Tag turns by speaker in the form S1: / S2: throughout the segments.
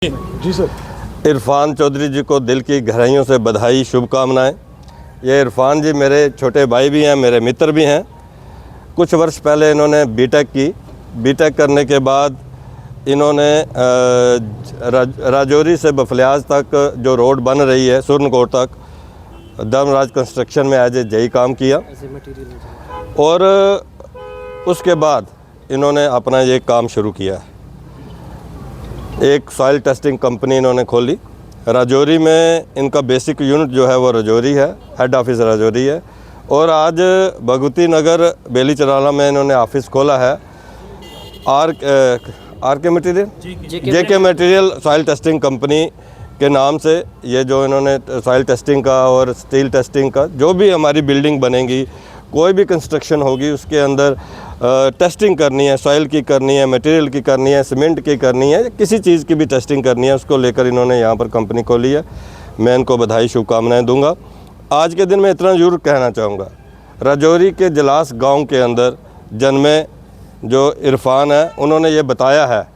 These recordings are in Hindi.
S1: जी सर।
S2: इरफान चौधरी जी को दिल की गहराइयों से बधाई, शुभकामनाएं। ये इरफान जी मेरे छोटे भाई भी हैं, मेरे मित्र भी हैं। कुछ वर्ष पहले इन्होंने बीटेक की। बीटेक करने के बाद इन्होंने राजौरी से बफलियाज तक जो रोड बन रही है सुरनकोट तक, धर्मराज कंस्ट्रक्शन में एज ए जेई काम किया। और उसके बाद इन्होंने अपना ये काम शुरू किया है। एक सॉइल टेस्टिंग कंपनी इन्होंने खोली राजौरी में। इनका बेसिक यूनिट जो है वो राजौरी है, हेड ऑफिस राजौरी है। और आज भगवती नगर बेली चराला में इन्होंने ऑफिस खोला है। आर के मटीरियल जेके मटीरियल सॉइल टेस्टिंग कंपनी के नाम से ये जो इन्होंने सॉइल टेस्टिंग का और स्टील टेस्टिंग का, जो भी हमारी बिल्डिंग बनेंगी, कोई भी कंस्ट्रक्शन होगी, उसके अंदर टेस्टिंग करनी है, सॉइल की करनी है, मटेरियल की करनी है, सीमेंट की करनी है, किसी चीज़ की भी टेस्टिंग करनी है, उसको लेकर इन्होंने यहाँ पर कंपनी खोली है। मैं इनको बधाई, शुभकामनाएं दूंगा। आज के दिन में इतना ज़रूर कहना चाहूँगा, राजौरी के जलास गांव के अंदर जन्मे जो इरफान है, उन्होंने ये बताया है,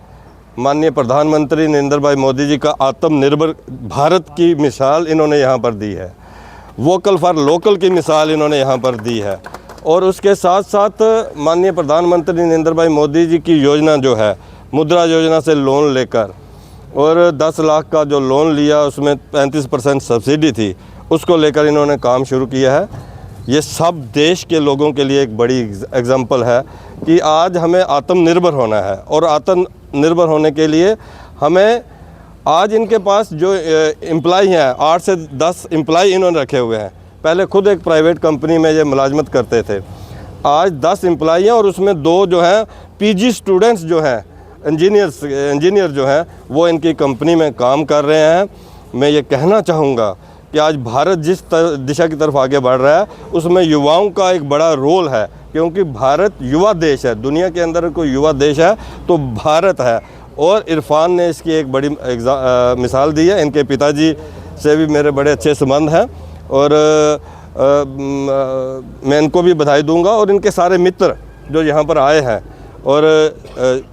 S2: माननीय प्रधानमंत्री नरेंद्र भाई मोदी जी का आत्मनिर्भर भारत की मिसाल इन्होंने यहाँ पर दी है। वोकल फॉर लोकल की मिसाल इन्होंने यहाँ पर दी है। और उसके साथ साथ माननीय प्रधानमंत्री नरेंद्र भाई मोदी जी की योजना जो है, मुद्रा योजना से लोन लेकर, और 10 लाख का जो लोन लिया उसमें 35% सब्सिडी थी, उसको लेकर इन्होंने काम शुरू किया है। ये सब देश के लोगों के लिए एक बड़ी एग्जाम्पल है कि आज हमें आत्मनिर्भर होना है। और आत्मनिर्भर होने के लिए हमें आज इनके पास जो एम्प्लॉई हैं, 8 से 10 एम्प्लॉई इन्होंने रखे हुए हैं। पहले खुद एक प्राइवेट कंपनी में ये मुलाजमत करते थे। आज 10 एम्प्लॉई हैं और उसमें 2 जो हैं पीजी स्टूडेंट्स जो हैं, इंजीनियर जो हैं, वो इनकी कंपनी में काम कर रहे हैं। मैं ये कहना चाहूँगा कि आज भारत जिस दिशा की तरफ आगे बढ़ रहा है, उसमें युवाओं का एक बड़ा रोल है, क्योंकि भारत युवा देश है। दुनिया के अंदर कोई युवा देश है तो भारत है। और इरफान ने इसकी एक बड़ी मिसाल दी है। इनके पिताजी से भी मेरे बड़े अच्छे संबंध हैं और मैं इनको भी बधाई दूंगा। और इनके सारे मित्र जो यहाँ पर आए हैं, और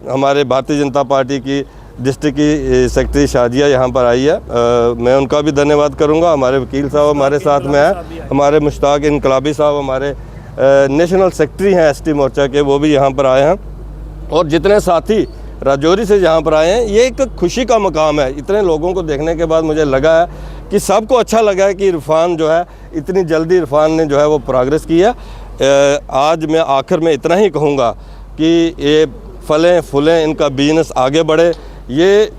S2: हमारे भारतीय जनता पार्टी की डिस्ट्रिक्ट की सेक्रेटरी शाजिया यहाँ पर आई है, मैं उनका भी धन्यवाद करूँगा। हमारे वकील साहब हमारे साथ में हैं, हमारे मुश्ताक इनकलाबी साहब हमारे नेशनल सेक्रेटरी हैं एसटी मोर्चा के, वो भी यहाँ पर आए हैं। और जितने साथी राजौरी से यहाँ पर आए हैं, ये एक खुशी का मकाम है। इतने लोगों को देखने के बाद मुझे लगा है कि सबको अच्छा लगा है कि इरफान जो है, इतनी जल्दी इरफान ने जो है वो प्रोग्रेस की है। आज मैं आखिर में इतना ही कहूँगा कि ये फलें फूलें, इनका बिजनेस आगे बढ़े। ये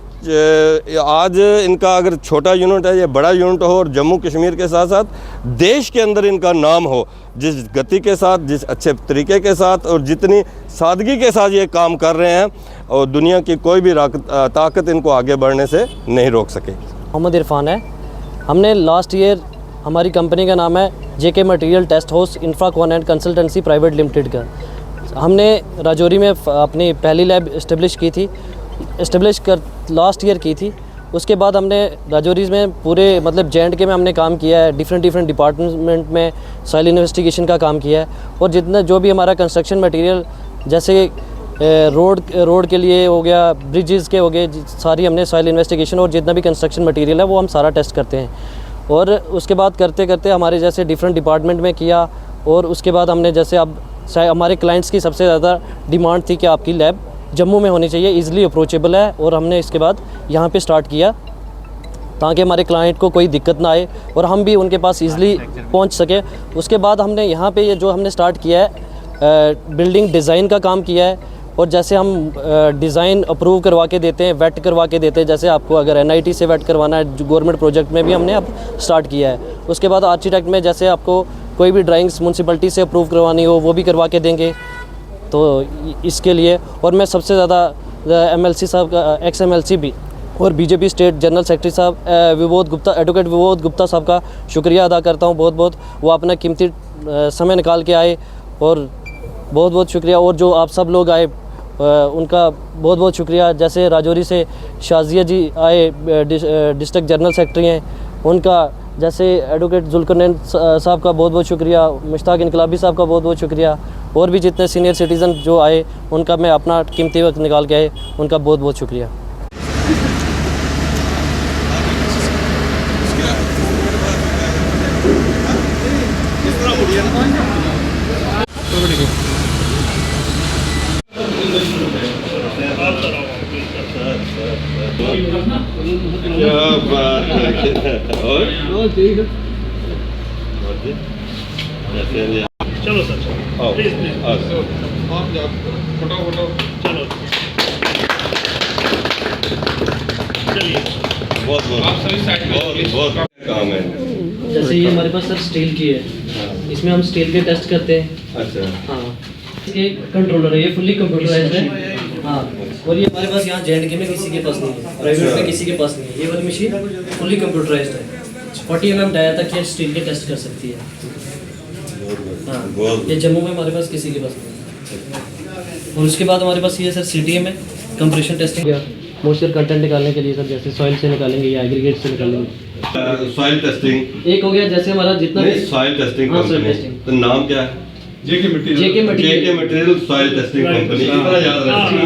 S2: आज इनका अगर छोटा यूनिट है, ये बड़ा यूनिट हो, और जम्मू कश्मीर के साथ साथ देश के अंदर इनका नाम हो। जिस गति के साथ, जिस अच्छे तरीके के साथ और जितनी सादगी के साथ ये काम कर रहे हैं, और दुनिया की कोई भी ताकत इनको आगे बढ़ने से नहीं रोक सके।
S3: मोहम्मद इरफान है। हमने लास्ट ईयर, हमारी कंपनी का नाम है JK material test house Infracon and consultancy private limited का। हमने राजौरी में अपनी पहली लैब इस्टेब्लिश कर लास्ट ईयर की थी। उसके बाद हमने राजौरी में पूरे मतलब J&K में हमने काम किया है, डिफरेंट डिपार्टमेंट में सॉइल इन्वेस्टिगेशन का काम किया है। और जितना जो भी हमारा कंस्ट्रक्शन मटेरियल, जैसे रोड के लिए हो गया, ब्रिजेस के हो गए, सारी हमने सॉइल इन्वेस्टिगेशन और जितना भी कंस्ट्रक्शन मटेरियल है वो हम सारा टेस्ट करते हैं। और उसके बाद करते करते हमारे जैसे डिफरेंट डिपार्टमेंट में किया। और उसके बाद हमने जैसे अब हमारे क्लाइंट्स की सबसे ज़्यादा डिमांड थी कि आपकी लैब जम्मू में होनी चाहिए, ईज़िली अप्रोचेबल है। और हमने इसके बाद यहाँ पे स्टार्ट किया ताकि हमारे क्लाइंट को कोई दिक्कत ना आए और हम भी उनके पास ईज़िली पहुँच सके। उसके बाद हमने यहाँ पे ये जो हमने स्टार्ट किया है, बिल्डिंग डिज़ाइन का काम किया है। और जैसे हम डिज़ाइन अप्रूव करवा के देते हैं, वेट करवा के देते हैं, जैसे आपको अगर NIT से वेट करवाना है, गवर्नमेंट प्रोजेक्ट में भी हमने अब स्टार्ट किया है। उसके बाद आर्किटेक्ट में जैसे आपको कोई भी ड्राइंग्स म्यूनसिपलिटी से अप्रूव करवानी हो, वो भी करवा के देंगे। तो इसके लिए, और मैं सबसे ज़्यादा MLC साहब का, XMLC भी और BJP स्टेट जनरल सेक्रेटरी साहब एडवोकेट विबोध गुप्ता साहब का शुक्रिया अदा करता हूँ बहुत बहुत। वो अपना कीमती समय निकाल के आए, और बहुत बहुत शुक्रिया। और जो आप सब लोग आए उनका बहुत बहुत शुक्रिया। जैसे राजौरी से शाजिया जी आए, डिस्ट्रिक्ट जनरल सेक्रेटरी हैं, उनका जैसे एडवोकेट जुल्करनैन साहब का बहुत बहुत शुक्रिया, मुश्ताक इनकलाबी साहब का बहुत बहुत शुक्रिया। और भी जितने सीनियर सिटीज़न जो आए, उनका मैं अपना कीमती वक्त निकाल के आए, उनका बहुत बहुत शुक्रिया।
S2: क्या बात है। और
S1: चलो सर चलो
S2: आओ,
S1: प्लीज प्लीज
S2: आओ।
S1: चलो चलिए
S2: बहुत बहुत काम है।
S3: जैसे ये हमारे पास सर स्टील की है, इसमें हम स्टील के टेस्ट करते हैं।
S2: अच्छा
S3: हाँ, ये कंट्रोलर है, ये फुल्ली कंप्यूटराइज्ड है। हाँ, और ये हमारे पास यहाँ JNK में किसी के पास नहीं है, प्राइवेट में किसी के पास नहीं है। ये वाली मशीन फुल्ली कंप्यूटराइज्ड है, 40 mm डाया तक ये स्टील के टेस्ट कर सकती है। हाँ, ये जम्मू में हमारे पास किसी के पास नहीं है। और उसके बाद हमारे पास ये सर CTM है, कंप्रेशन टेस्टिंग या मॉइस्चर कंटेंट निकालने के लिए सर, जैसे सॉइल से निकालेंगे या एग्रीगेट से निकालेंगे।
S2: सॉइल टेस्टिंग
S3: एक हो गया जैसे हमारा जितना भी
S2: सॉइल टेस्टिंग
S3: हाँ, soil
S2: कंपनी,
S3: testing।
S2: तो नाम क्या है?
S1: जेके मटेरियल
S2: जेके मटेरियल सॉइल टेस्टिंग कंपनी, इतना याद रखना।